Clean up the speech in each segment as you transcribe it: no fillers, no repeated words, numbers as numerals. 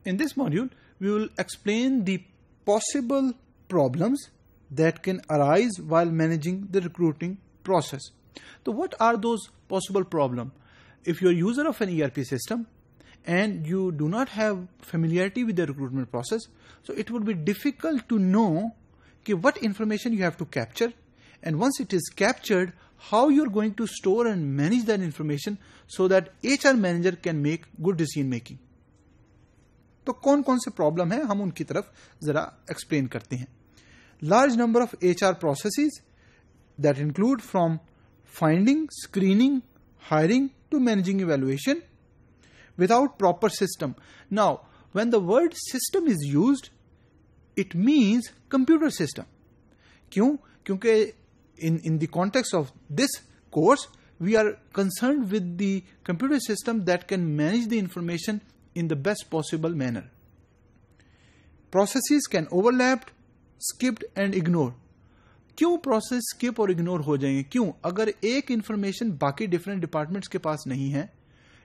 In this module, we will explain the possible problems that can arise while managing the recruiting process. So what are those possible problems? If you're a user of an ERP system and you do not have familiarity with the recruitment process, so it would be difficult to know what information you have to capture, and once it is captured, how you're going to store and manage that information so that HR manager can make good decision making. تو کون کون سے problem ہیں ہم ان کی طرف ذرا explain کرتے ہیں. Large number of HR processes that include from finding, screening, hiring to managing evaluation without proper system. Now, when the word system is used, it means computer system. کیوں؟ کیونکہ in the context of this course, we are concerned with the computer system that can manage the information in the best possible manner. Processes can overlap, skipped and ignored. کیوں process skip اور ignore ہو جائیں گے؟ کیوں؟ اگر ایک information باقی different departments کے پاس نہیں ہے،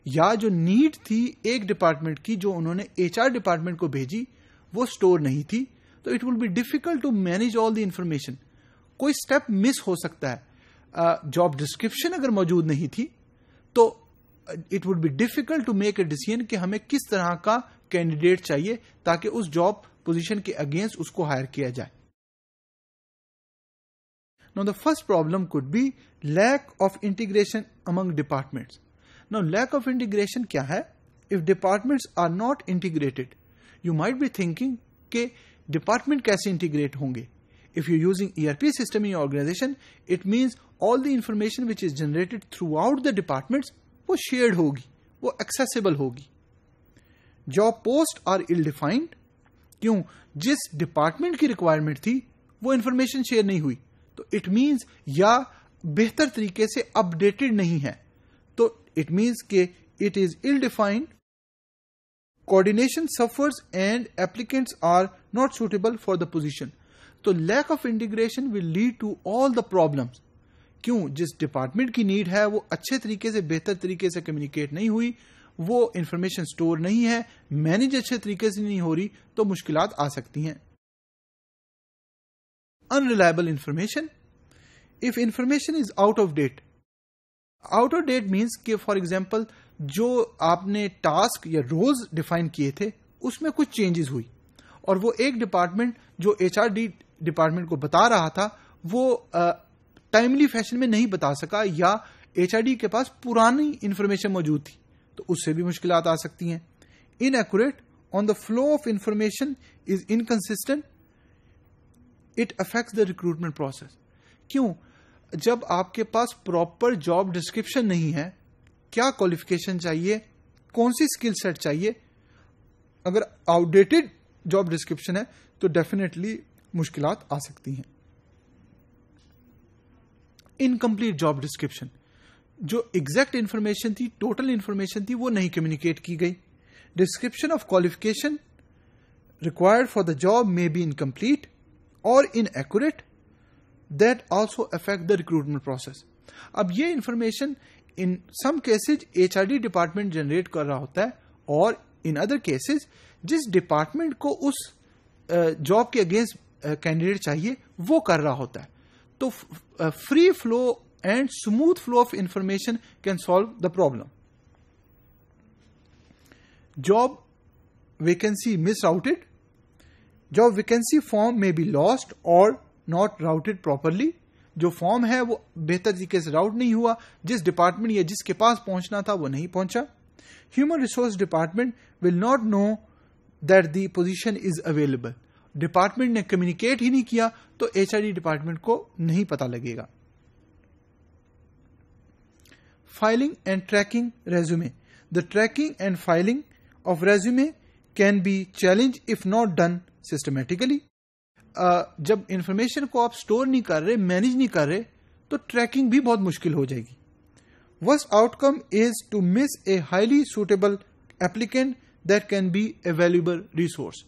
یا جو نیڈ تھی ایک ڈپارٹمنٹ کی جو انہوں نے HR ڈپارٹمنٹ کو بھیجی وہ اسٹور نہیں تھی، تو it will be difficult to manage all the information. کوئی اسٹیپ مس ہو سکتا ہے. جاب ڈسکرپشن اگر موجود نہیں تھی تو it would be difficult to make a decision کہ ہمیں کس طرح کا کینڈیڈیٹ چاہیے تاکہ اس جاب پوزیشن کے اگینسٹ اس کو ہائر کیا جائے. Now the first problem could be lack of integration among departments. Now lack of integration کیا ہے؟ If departments are not integrated, you might be thinking کہ department کیسے integrate ہوں گے. If you're using ERP system in your organization, it means all the information which is generated throughout the departments وہ shared ہوگی، وہ accessible ہوگی. Job posts are ill-defined. کیوں؟ جس ڈپارٹمنٹ کی ریکوائرمنٹ تھی وہ انفارمیشن شیئر نہیں ہوئی، تو اٹ مینس یا بہتر طریقے سے اپ ڈیٹڈ نہیں ہے، تو اٹ مینس کہ it is ill defined. Coordination suffers and applicants are not suitable for the position. تو lack of integration will lead to all the problems. کیوں؟ جس ڈپارٹمنٹ کی نیڈ ہے وہ اچھے طریقے سے بہتر طریقے سے کمیونیکیٹ نہیں ہوئی، وہ انفارمیشن سٹور نہیں ہے، مینج اچھے طریقے سے نہیں ہو رہی، تو مشکلات آ سکتی ہیں. Unreliable information. If information is out of date. Out of date means کہ فار ایگزامپل جو آپ نے ٹاسک یا رولز ڈیفائن کیے تھے اس میں کچھ چینجز ہوئی اور وہ ایک ڈپارٹمنٹ جو HRD ڈپارٹمنٹ کو بتا رہا تھا وہ ٹائملی فیشن میں نہیں بتا سکا، یا HRD کے پاس پرانی انفارمیشن موجود تھی، تو اس سے بھی مشکلات آ سکتی ہیں. Inaccurate on the flow of information is inconsistent. It affects the recruitment process. کیوں؟ جب آپ کے پاس پراپر جاب ڈسکرپشن نہیں ہے، کیا کوالیفیکیشن چاہیے، کون سی اسکل سیٹ چاہیے، اگر آؤٹ ڈیٹڈ جاب ڈسکرپشن ہے تو ڈیفینیٹلی مشکلات آ سکتی ہیں. انکمپلیٹ جاب ڈسکرپشن، جو ایگزیکٹ انفارمیشن تھی، ٹوٹل انفارمیشن تھی، وہ نہیں کمیونیکیٹ کی گئی. Description of qualification required for the job may be incomplete or inaccurate. That also affect the recruitment process. اب یہ information in some cases HRD department generate کر رہا ہوتا ہے، اور in other cases جس ڈپارٹمنٹ کو اس جاب کے اگینسٹ کینڈیڈیٹ چاہیے وہ کر رہا ہوتا ہے. تو free flow and smooth flow of information can solve the problem. Job vacancy misrouted. Job vacancy form may be lost or not routed properly. جو فارم ہے وہ بہتر طریقے سے راؤٹ نہیں ہوا، جس ڈپارٹمنٹ یا جس کے پاس پہنچنا تھا وہ نہیں پہنچا. Human resource department will not know that the position is available. Department نے کمیونیکیٹ ہی نہیں کیا تو HRD ڈپارٹمنٹ کو نہیں پتا لگے گا. Filing and tracking resume. The tracking and filing of resume can be challenge if not done systematically. جب انفارمیشن کو آپ اسٹور نہیں کر رہے، مینج نہیں کر رہے، تو ٹریکنگ بھی بہت مشکل ہو جائے گی. Worst outcome is to miss a highly suitable applicant that can be a valuable resource.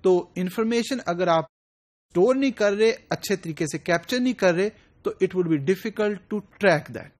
تو انفارمیشن اگر آپ اسٹور نہیں کر رہے، اچھے طریقے سے کیپچر نہیں کر رہے، تو it would be difficult to track that.